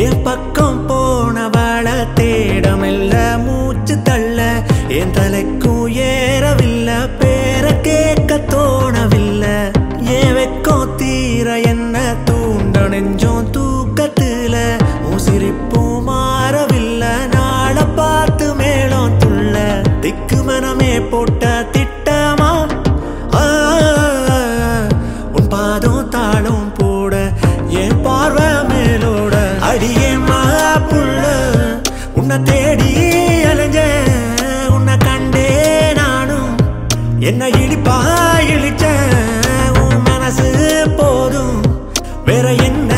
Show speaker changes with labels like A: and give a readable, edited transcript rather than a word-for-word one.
A: என் பக்கம் போனவள தேடமில்ல மூச்சு தள்ள என் தலைக்கும் ஏறவில்லை பேர கேட்க தோணவில்லை ஏன் வெக்கம் தீர என்ன தூண்ட நெஞ்சோம் தூக்கத்துல சிரிப்பும் மாறவில்லை நாள பார்த்து மேலும் துள்ள திக்கு மனமே போட்ட திட்டமா உன் பாதம் தாளம் போட என் பார்வை மேலோட அடியே மாப்புள்ள உன்னை தேடி அலைஞ்ச உன்னை கண்டே நானும் என்ன இழிப்பா இழிச்ச உன் மனசு போதும் வேற என்ன